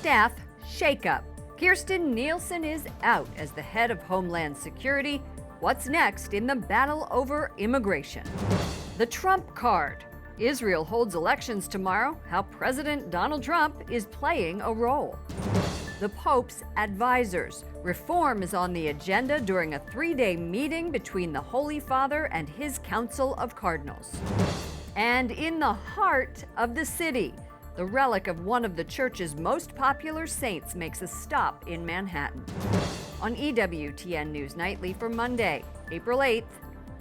Staff shakeup. Kirstjen Nielsen is out as the head of Homeland Security. What's next in the battle over immigration? The Trump card. Israel holds elections tomorrow. How President Donald Trump is playing a role. The Pope's advisors. Reform is on the agenda during a 3-day meeting between the Holy Father and his Council of Cardinals. And in the heart of the city, the relic of one of the church's most popular saints makes a stop in Manhattan. On EWTN News Nightly for Monday, April 8th,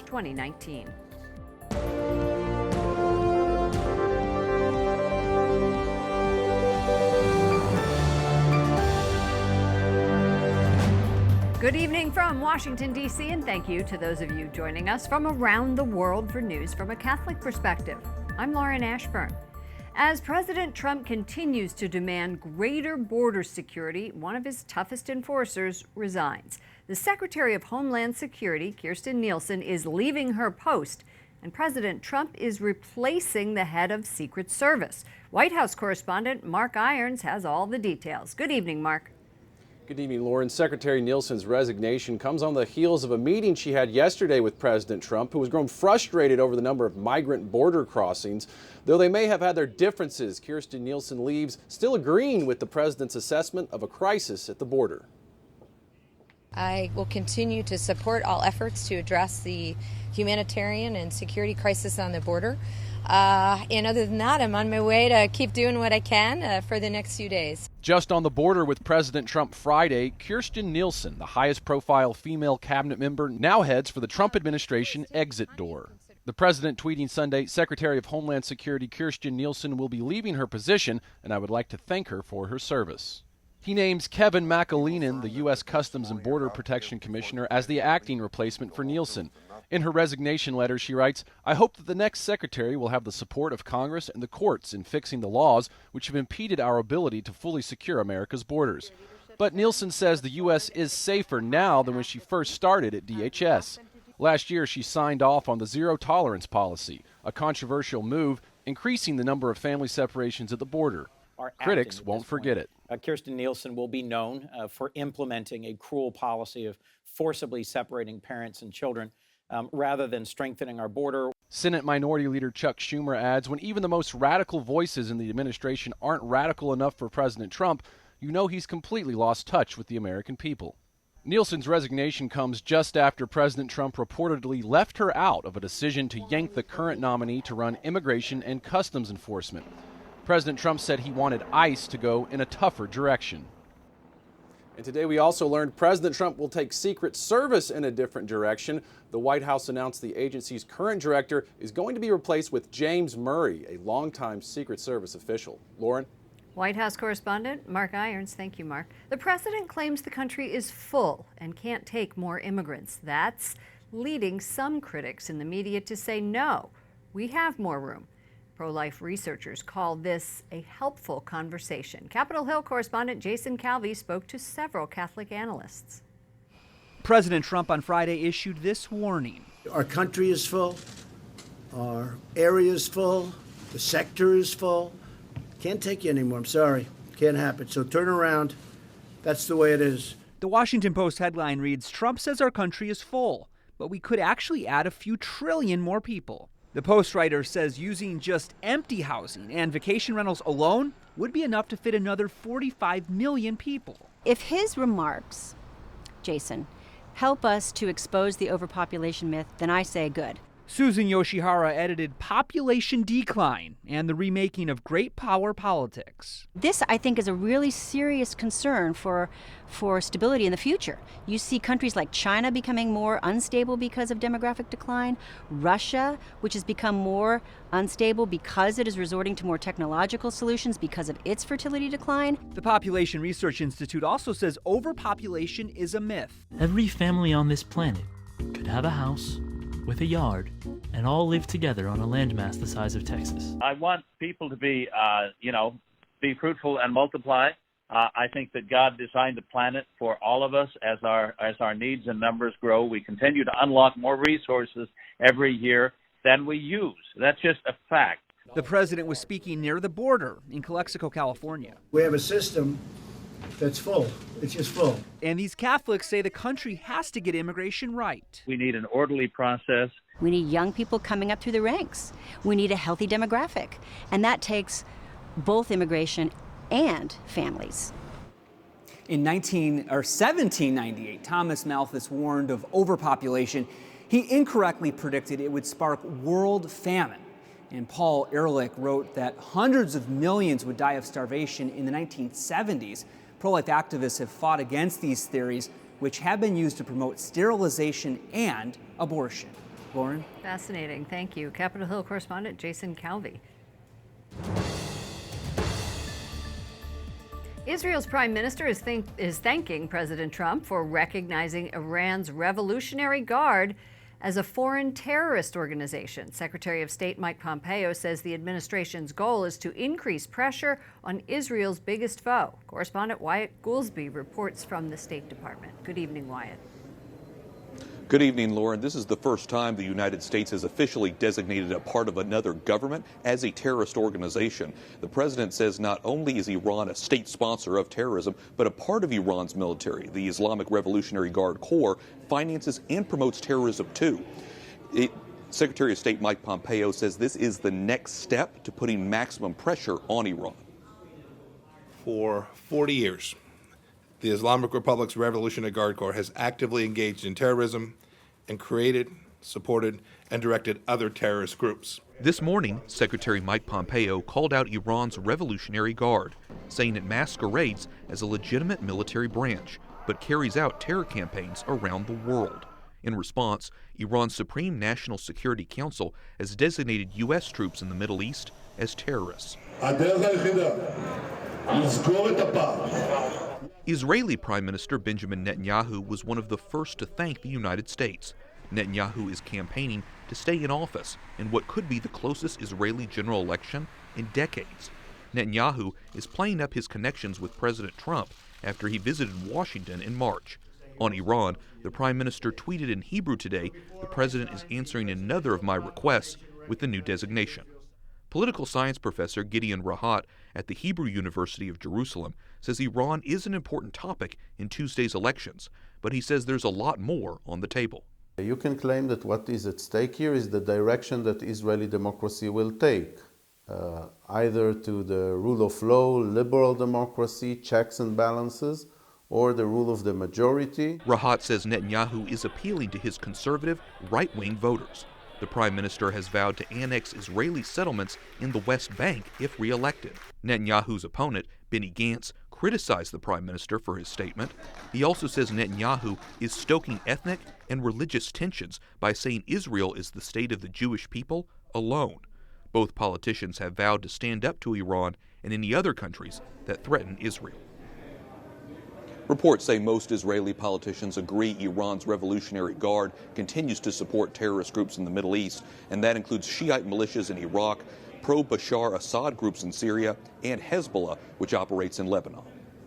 2019. Good evening from Washington, D.C., and thank you to those of you joining us from around the world for news from a Catholic perspective. I'm Lauren Ashburn. As President Trump continues to demand greater border security, one of his toughest enforcers resigns. The Secretary of Homeland Security, Kirstjen Nielsen, is leaving her post, and President Trump is replacing the head of Secret Service. White House correspondent Mark Irons has all the details. Good evening, Mark. Good evening, Lauren. Secretary Nielsen's resignation comes on the heels of a meeting she had yesterday with President Trump, who has grown frustrated over the number of migrant border crossings. Though they may have had their differences, Kirstjen Nielsen leaves still agreeing with the president's assessment of a crisis at the border. I will continue to support all efforts to address the humanitarian and security crisis on the border. And other than that, I'm on my way to keep doing what I can for the next few days. Just on the border with President Trump Friday, Kirstjen Nielsen, the highest profile female cabinet member, now heads for the Trump administration exit door. The president tweeting Sunday, Secretary of Homeland Security Kirstjen Nielsen will be leaving her position, and I would like to thank her for her service. He names Kevin McAleenan, the U.S. Customs and Border Protection Commissioner, as the acting replacement for Nielsen. In her resignation letter, she writes, I hope that the next secretary will have the support of Congress and the courts in fixing the laws which have impeded our ability to fully secure America's borders. But Nielsen says the U.S. is safer now than when she first started at DHS. Last year, she signed off on the zero-tolerance policy, a controversial move increasing the number of family separations at the border. Critics won't forget it. Kirstjen Nielsen will be known for implementing a cruel policy of forcibly separating parents and children rather than strengthening our border. Senate Minority Leader Chuck Schumer adds, when even the most radical voices in the administration aren't radical enough for President Trump, you know he's completely lost touch with the American people. Nielsen's resignation comes just after President Trump reportedly left her out of a decision to yank the current nominee to run immigration and customs enforcement. President Trump said he wanted ICE to go in a tougher direction. And today we also learned President Trump will take Secret Service in a different direction. The White House announced the agency's current director is going to be replaced with James Murray, a longtime Secret Service official. Lauren? White House correspondent Mark Irons. Thank you, Mark. The president claims the country is full and can't take more immigrants. That's leading some critics in the media to say, no, we have more room. Pro-life researchers call this a helpful conversation. Capitol Hill correspondent Jason Calvi spoke to several Catholic analysts. President Trump on Friday issued this warning. Our country is full, our area is full, the sector is full. Can't take you anymore, I'm sorry. Can't happen. So turn around. That's the way it is. The Washington Post headline reads, Trump says our country is full, but we could actually add a few trillion more people. The Post writer says using just empty housing and vacation rentals alone would be enough to fit another 45 million people. If his remarks, Jason, help us to expose the overpopulation myth, then I say good. Susan Yoshihara edited Population Decline and the Remaking of Great Power Politics. This, I think, is a really serious concern for stability in the future. You see countries like China becoming more unstable because of demographic decline, Russia, which has become more unstable because it is resorting to more technological solutions because of its fertility decline. The Population Research Institute also says overpopulation is a myth. Every family on this planet could have a house with a yard and all live together on a landmass the size of Texas. I want people to be fruitful and multiply. I think that God designed the planet for all of us. As our needs and numbers grow, we continue to unlock more resources every year than we use. That's just a fact. The president was speaking near the border in Calexico, California. We have a system that's full. It's just full. And these Catholics say the country has to get immigration right. We need an orderly process. We need young people coming up through the ranks. We need a healthy demographic. And that takes both immigration and families. In 1798, Thomas Malthus warned of overpopulation. He incorrectly predicted it would spark world famine. And Paul Ehrlich wrote that hundreds of millions would die of starvation in the 1970s. Pro-life activists have fought against these theories, which have been used to promote sterilization and abortion. Lauren? Fascinating. Thank you. Capitol Hill correspondent Jason Calvi. Israel's prime minister is thanking President Trump for recognizing Iran's Revolutionary Guard as a foreign terrorist organization. Secretary of State Mike Pompeo says the administration's goal is to increase pressure on Israel's biggest foe. Correspondent Wyatt Goolsbee reports from the State Department. Good evening, Wyatt. Good evening, Lauren. This is the first time the United States has officially designated a part of another government as a terrorist organization. The president says not only is Iran a state sponsor of terrorism, but a part of Iran's military, the Islamic Revolutionary Guard Corps, finances and promotes terrorism too. Secretary of State Mike Pompeo says this is the next step to putting maximum pressure on Iran. For 40 years, the Islamic Republic's Revolutionary Guard Corps has actively engaged in terrorism and created, supported, and directed other terrorist groups. This morning, Secretary Mike Pompeo called out Iran's Revolutionary Guard, saying it masquerades as a legitimate military branch, but carries out terror campaigns around the world. In response, Iran's Supreme National Security Council has designated U.S. troops in the Middle East as terrorists. Israeli Prime Minister Benjamin Netanyahu was one of the first to thank the United States. Netanyahu is campaigning to stay in office in what could be the closest Israeli general election in decades. Netanyahu is playing up his connections with President Trump after he visited Washington in March. On Iran, the Prime Minister tweeted in Hebrew today, "The President is answering another of my requests with the new designation." Political science professor Gideon Rahat at the Hebrew University of Jerusalem says Iran is an important topic in Tuesday's elections, but he says there's a lot more on the table. You can claim that what is at stake here is the direction that Israeli democracy will take, either to the rule of law, liberal democracy, checks and balances, or the rule of the majority. Rahat says Netanyahu is appealing to his conservative, right-wing voters. The prime minister has vowed to annex Israeli settlements in the West Bank if re-elected. Netanyahu's opponent, Benny Gantz, criticized the prime minister for his statement. He also says Netanyahu is stoking ethnic and religious tensions by saying Israel is the state of the Jewish people alone. Both politicians have vowed to stand up to Iran and any other countries that threaten Israel. Reports say most Israeli politicians agree Iran's Revolutionary Guard continues to support terrorist groups in the Middle East, and that includes Shiite militias in Iraq, pro-Bashar Assad groups in Syria, and Hezbollah, which operates in Lebanon.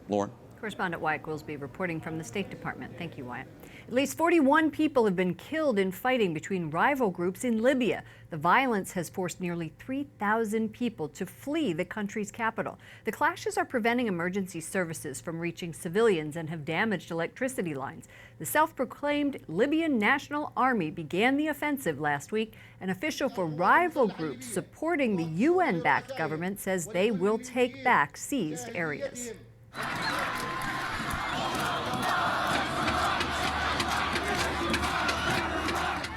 Lauren? Correspondent Wyatt Goolsbee reporting from the State Department. Thank you, Wyatt. At least 41 people have been killed in fighting between rival groups in Libya. The violence has forced nearly 3,000 people to flee the country's capital. The clashes are preventing emergency services from reaching civilians and have damaged electricity lines. The self-proclaimed Libyan National Army began the offensive last week. An official for rival groups supporting the UN-backed government says they will take back seized areas.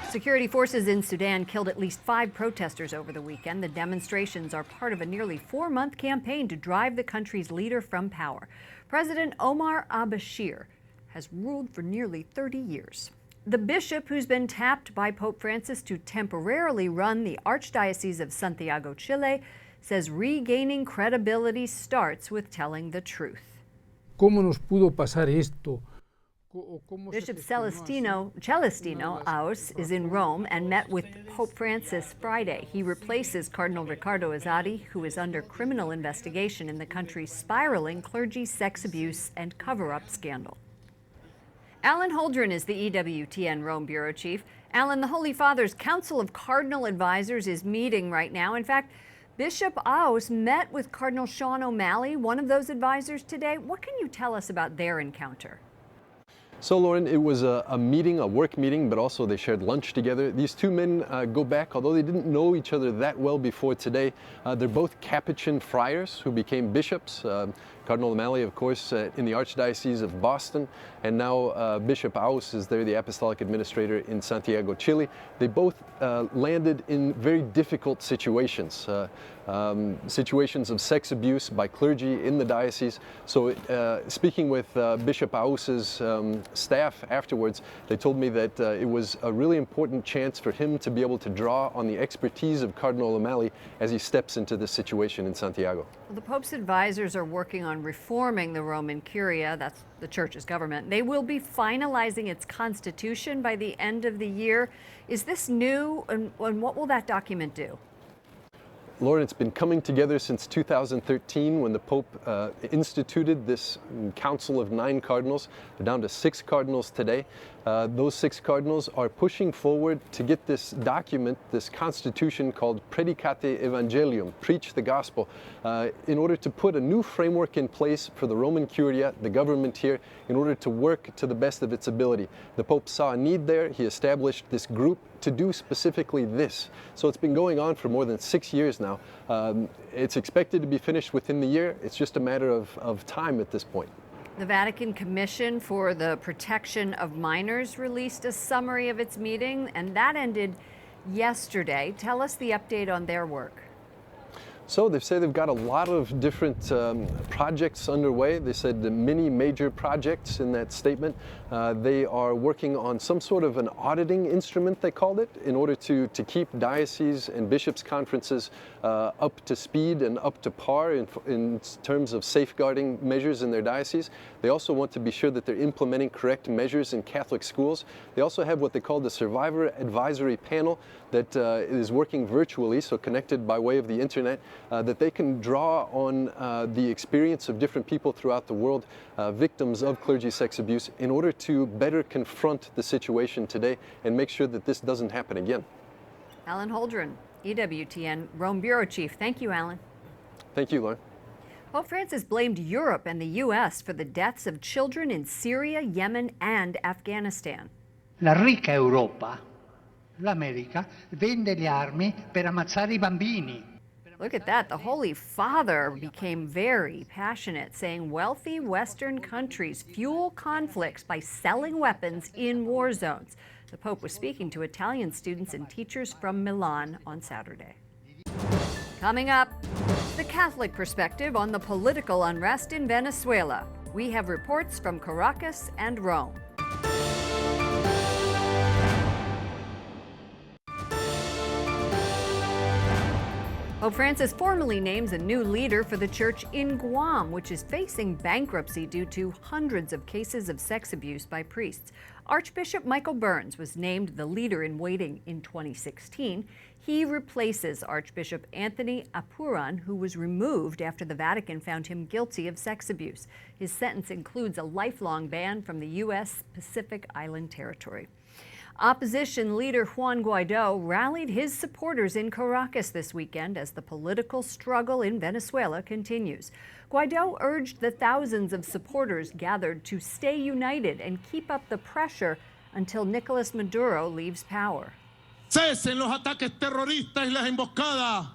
Security forces in Sudan killed at least 5 protesters over the weekend. The demonstrations are part of a nearly 4-month campaign to drive the country's leader from power. President Omar al-Bashir has ruled for nearly 30 years. The bishop who's been tapped by Pope Francis to temporarily run the Archdiocese of Santiago, Chile, says regaining credibility starts with telling the truth. ¿Cómo nos pudo pasar esto? Bishop Celestino Aus is in Rome and met with Pope Francis Friday. He replaces Cardinal Riccardo Azadi, who is under criminal investigation in the country's spiraling clergy sex abuse and cover-up scandal. Alan Holdren is the EWTN Rome bureau chief. Alan, the Holy Father's Council of Cardinal Advisors is meeting right now. In fact, Bishop Aus met with Cardinal Sean O'Malley, one of those advisors, today. What can you tell us about their encounter? So, Lauren, it was a meeting, a work meeting, but also they shared lunch together. These two men go back, although they didn't know each other that well before today. They're both Capuchin friars who became bishops. Cardinal O'Malley, of course, in the Archdiocese of Boston, and now Bishop Aus is there, the Apostolic Administrator in Santiago, Chile. They both landed in very difficult situations, situations of sex abuse by clergy in the diocese. So speaking with Bishop Aus's staff afterwards, they told me that it was a really important chance for him to be able to draw on the expertise of Cardinal O'Malley as he steps into this situation in Santiago. Well, the Pope's advisors are working on reforming the Roman Curia, that's the Church's government. They will be finalizing its constitution by the end of the year. Is this new, and what will that document do? Lauren, it's been coming together since 2013 when the Pope instituted this Council of 9 cardinals. They're down to 6 cardinals today. Those 6 cardinals are pushing forward to get this document, this constitution called Predicate Evangelium, Preach the Gospel, in order to put a new framework in place for the Roman Curia, the government here, in order to work to the best of its ability. The Pope saw a need there. He established this group to do specifically this. So it's been going on for more than 6 years now. It's expected to be finished within the year. It's just a matter of time at this point. The Vatican Commission for the Protection of Minors released a summary of its meeting, and that ended yesterday. Tell us the update on their work. So they've said they've got a lot of different projects underway. They said the many major projects in that statement. They are working on some sort of an auditing instrument, they called it, in order to keep dioceses and bishops' conferences up to speed and up to par in terms of safeguarding measures in their diocese. They also want to be sure that they're implementing correct measures in Catholic schools. They also have what they call the Survivor Advisory Panel that is working virtually, so connected by way of the internet, that they can draw on the experience of different people throughout the world, victims of clergy sex abuse, in order to better confront the situation today and make sure that this doesn't happen again. Alan Holdren, EWTN Rome Bureau Chief. Thank you, Alan. Thank you, Lauren. Pope Francis blamed Europe and the U.S. for the deaths of children in Syria, Yemen, and Afghanistan. La ricca Europa, l'America, vende le armi per ammazzare I bambini. Look at that. The Holy Father became very passionate, saying wealthy Western countries fuel conflicts by selling weapons in war zones. The Pope was speaking to Italian students and teachers from Milan on Saturday. Coming up, the Catholic perspective on the political unrest in Venezuela. We have reports from Caracas and Rome. Pope Francis formally names a new leader for the church in Guam, which is facing bankruptcy due to hundreds of cases of sex abuse by priests. Archbishop Michael Burns was named the leader in waiting in 2016. He replaces Archbishop Anthony Apuran, who was removed after the Vatican found him guilty of sex abuse. His sentence includes a lifelong ban from the U.S. Pacific Island territory. Opposition leader Juan Guaido rallied his supporters in Caracas this weekend as the political struggle in Venezuela continues. Guaido urged the thousands of supporters gathered to stay united and keep up the pressure until Nicolas Maduro leaves power. Cesen los ataques terroristas y las emboscadas.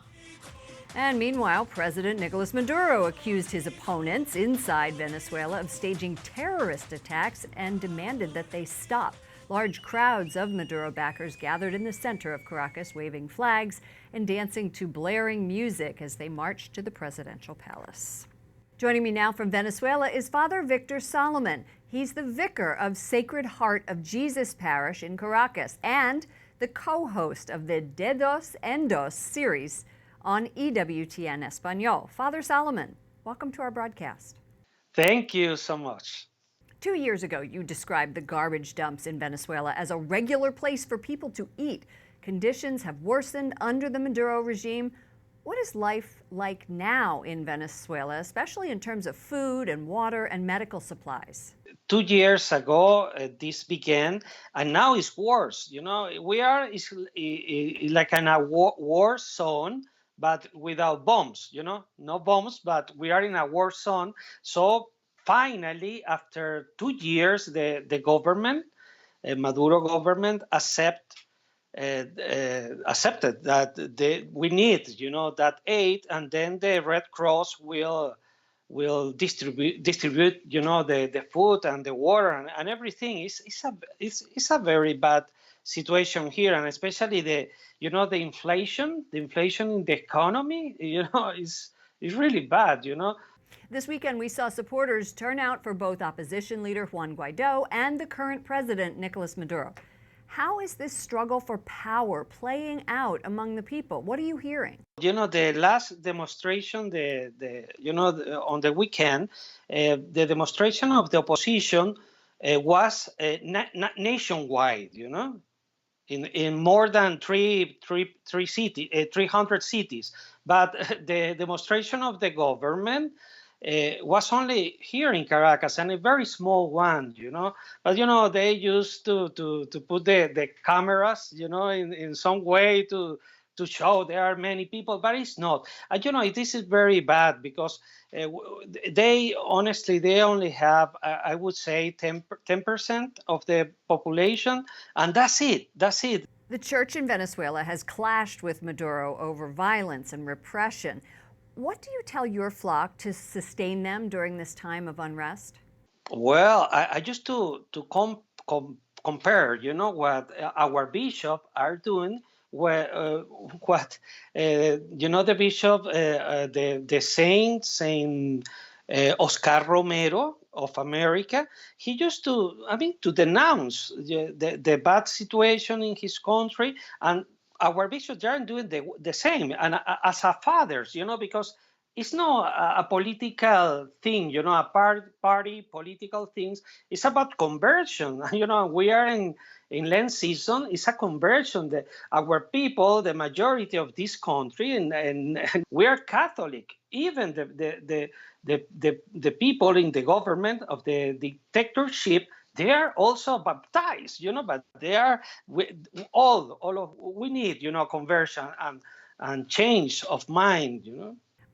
And meanwhile, President Nicolas Maduro accused his opponents inside Venezuela of staging terrorist attacks and demanded that they stop. Large crowds of Maduro backers gathered in the center of Caracas, waving flags and dancing to blaring music as they marched to the presidential palace. Joining me now from Venezuela is Father Victor Salomon. He's the vicar of Sacred Heart of Jesus Parish in Caracas and the co-host of the De Dos en Dos series on EWTN Español. Father Salomon, welcome to our broadcast. Thank you so much. 2 years ago, you described the garbage dumps in Venezuela as a regular place for people to eat. Conditions have worsened under the Maduro regime. What is life like now in Venezuela, especially in terms of food and water and medical supplies? 2 years ago, this began, and now it's worse. You know, we are like in a war zone, but without bombs, no bombs, but we are in a war zone. So finally, after 2 years, the government, Maduro government, accepted that we need, that aid, and then the Red Cross will distribute, the food and the water and everything. It's a very bad situation here, and especially the inflation in the economy, is really bad, This weekend, we saw supporters turn out for both opposition leader Juan Guaido and the current president, Nicolas Maduro. How is this struggle for power playing out among the people? What are you hearing? The last demonstration, on the weekend, the demonstration of the opposition was nationwide, in more than 300 cities. But the demonstration of the government was only here in Caracas, and a very small one, But they used to put the cameras, in some way to show there are many people, but it's not. This is very bad because they only have, I would say, 10% of the population, and that's it. The church in Venezuela has clashed with Maduro over violence and repression. What do you tell your flock to sustain them during this time of unrest? Well, I just to compare, what our bishop are doing. The bishop, the Saint Oscar Romero of America, he used to denounce the bad situation in his country, and our bishops are doing the same, and as a fathers, because it's not a political thing, a party political things. It's about conversion. We are in Lent season. It's a conversion. Our people, the majority of this country, and we are Catholic. Even the people in the government of the dictatorship, they are also baptized, but they are we need, conversion and change of mind,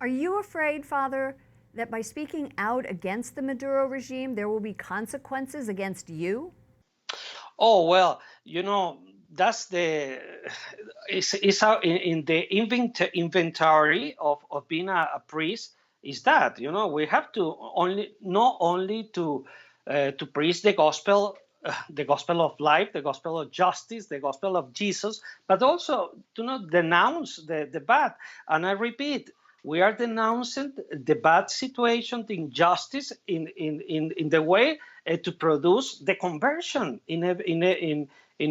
Are you afraid, Father, that by speaking out against the Maduro regime, there will be consequences against you? Oh, well, that's it's in the inventory of being a priest, is that, we have to not only to preach the gospel of life, the gospel of justice, the gospel of Jesus, but also to not denounce the bad. And I repeat, we are denouncing the bad situation, the injustice in the way to produce the conversion in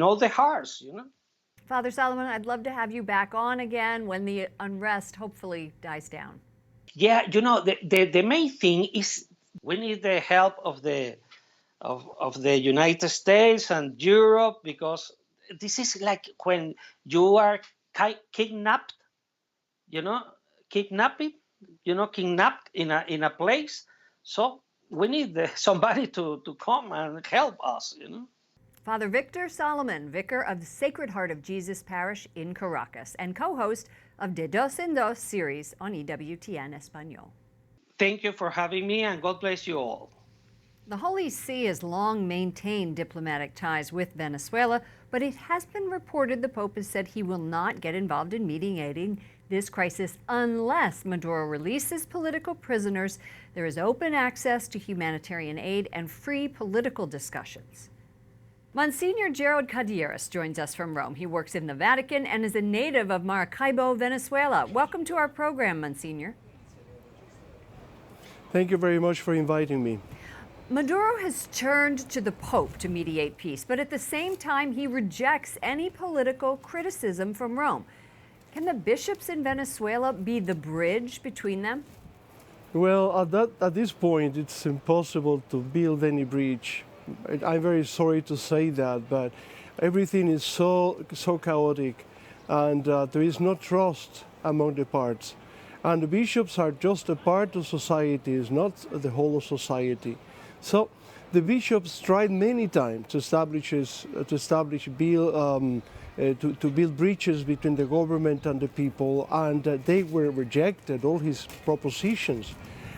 all the hearts, Father Salomon, I'd love to have you back on again when the unrest hopefully dies down. Yeah, the main thing is we need the help of the United States and Europe, because this is like when you are kidnapped, kidnapped in a place. So we need somebody to come and help us, Father Victor Salomon, vicar of the Sacred Heart of Jesus Parish in Caracas and co-host of De Dos en Dos series on EWTN Español. Thank you for having me, and God bless you all. The Holy See has long maintained diplomatic ties with Venezuela, but it has been reported the Pope has said he will not get involved in mediating this crisis unless Maduro releases political prisoners, there is open access to humanitarian aid, and free political discussions. Msgr Gerald Cadieres joins us from Rome. He works in the Vatican and is a native of Maracaibo, Venezuela. Welcome to our program, Msgr. Thank you very much for inviting me. Maduro has turned to the Pope to mediate peace, but at the same time, he rejects any political criticism from Rome. Can the bishops in Venezuela be the bridge between them? Well, at this point, it's impossible to build any bridge. I'm very sorry to say that, but everything is so chaotic, and there is no trust among the parts. And the bishops are just a part of society, it's not the whole of society. So The bishops tried many times to build bridges between the government and the people, and they were rejected, all his propositions.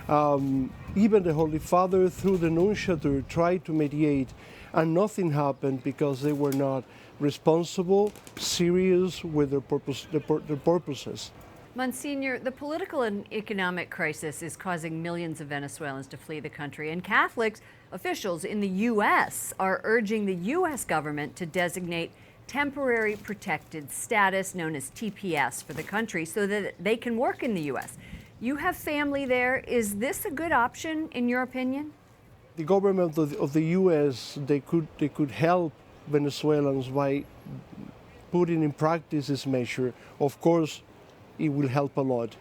Even the Holy Father, through the nunciature, tried to mediate, and nothing happened because they were not responsible, serious with their purposes. Monsignor, the political and economic crisis is causing millions of Venezuelans to flee the country, and Catholics officials in the U.S. are urging the U.S. government to designate temporary protected status, known as TPS, for the country so that they can work in the U.S. You have family there. Is this a good option, in your opinion? The government of the U.S., they could help Venezuelans by putting in practice this measure. Of course, it will help a lot.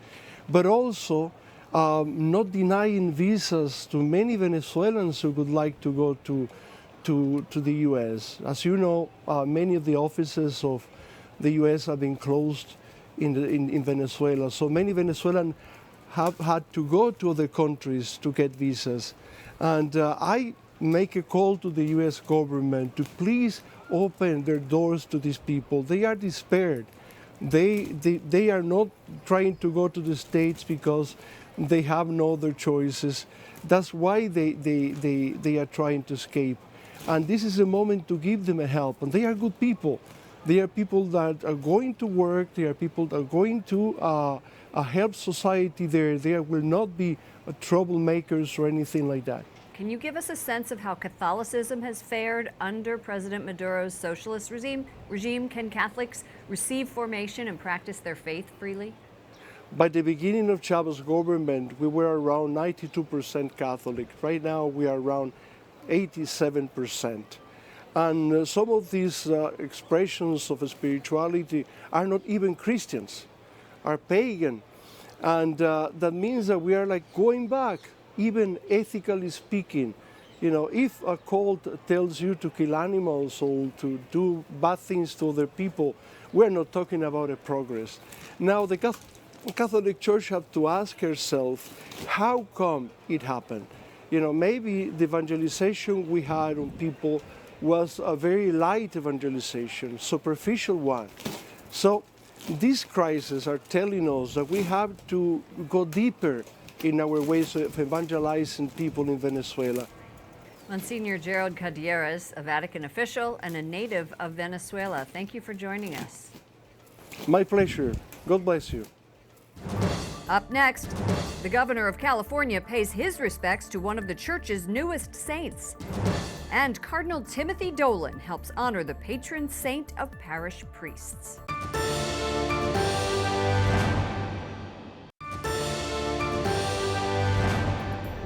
But also, not denying visas to many Venezuelans who would like to go to the U.S. As you know, many of the offices of the U.S. have been closed in Venezuela. So many Venezuelans have had to go to other countries to get visas. And I make a call to the U.S. government to please open their doors to these people. They are despaired. They are not trying to go to the States because they have no other choices. That's why they are trying to escape. And this is a moment to give them a help. And they are good people. They are people that are going to work. They are people that are going to help society there. They will not be troublemakers or anything like that. Can you give us a sense of how Catholicism has fared under President Maduro's socialist regime? Can Catholics receive formation and practice their faith freely? By the beginning of Chavez's government, we were around 92% Catholic. Right now, we are around 87%. And some of these expressions of spirituality are not even Christians, are pagan. And that means that we are like going back. Even ethically speaking, you know, if a cult tells you to kill animals or to do bad things to other people, we're not talking about a progress. Now, the Catholic Church has to ask herself, how come it happened? You know, maybe the evangelization we had on people was a very light evangelization, superficial one. So these crises are telling us that we have to go deeper in our ways of evangelizing people in Venezuela. Msgr. Gerald Cadieres, a Vatican official and a native of Venezuela, thank you for joining us. My pleasure. God bless you. Up next, the governor of California pays his respects to one of the church's newest saints. And Cardinal Timothy Dolan helps honor the patron saint of parish priests.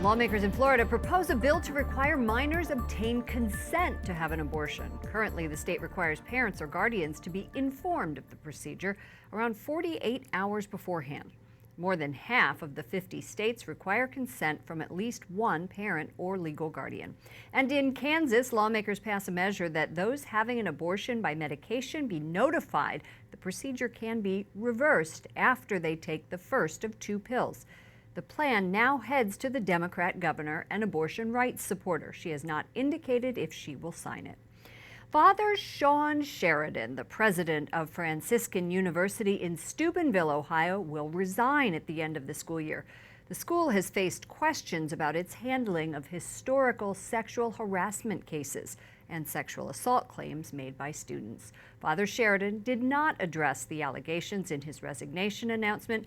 Lawmakers in Florida propose a bill to require minors obtain consent to have an abortion. Currently, the state requires parents or guardians to be informed of the procedure around 48 hours beforehand. More than half of the 50 states require consent from at least one parent or legal guardian. And in Kansas, lawmakers pass a measure that those having an abortion by medication be notified the procedure can be reversed after they take the first of 2 pills. The plan now heads to the Democrat governor, an abortion rights supporter. She has not indicated if she will sign it. Father Sean Sheridan, the president of Franciscan University in Steubenville, Ohio, will resign at the end of the school year. The school has faced questions about its handling of historical sexual harassment cases and sexual assault claims made by students. Father Sheridan did not address the allegations in his resignation announcement.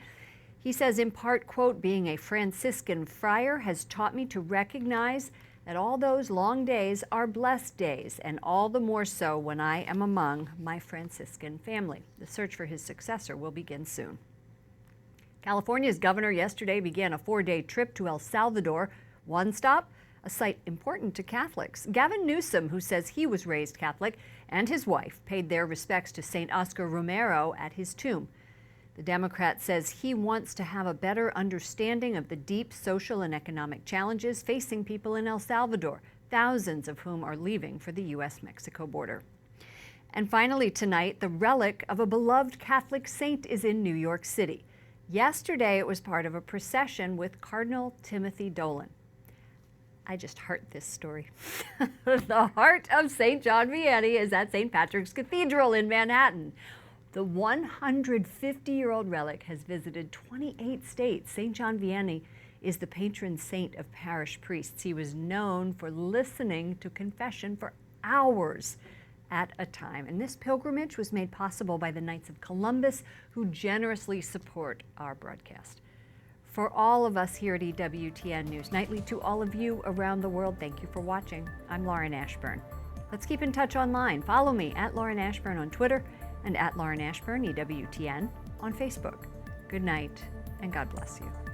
He says, in part, quote, being a Franciscan friar has taught me to recognize that all those long days are blessed days, and all the more so when I am among my Franciscan family. The search for his successor will begin soon. California's governor yesterday began a 4-day trip to El Salvador. One stop, a site important to Catholics. Gavin Newsom, who says he was raised Catholic, and his wife paid their respects to St. Oscar Romero at his tomb. The Democrat says he wants to have a better understanding of the deep social and economic challenges facing people in El Salvador, thousands of whom are leaving for the U.S.-Mexico border. And finally tonight, the relic of a beloved Catholic saint is in New York City. Yesterday, it was part of a procession with Cardinal Timothy Dolan. I just heart this story. The heart of St. John Vianney is at St. Patrick's Cathedral in Manhattan. The 150-year-old relic has visited 28 states. St. John Vianney is the patron saint of parish priests. He was known for listening to confession for hours at a time. And this pilgrimage was made possible by the Knights of Columbus, who generously support our broadcast. For all of us here at EWTN News Nightly, to all of you around the world, thank you for watching. I'm Lauren Ashburn. Let's keep in touch online. Follow me at Lauren Ashburn on Twitter and at Lauren Ashburn, EWTN, on Facebook. Good night, and God bless you.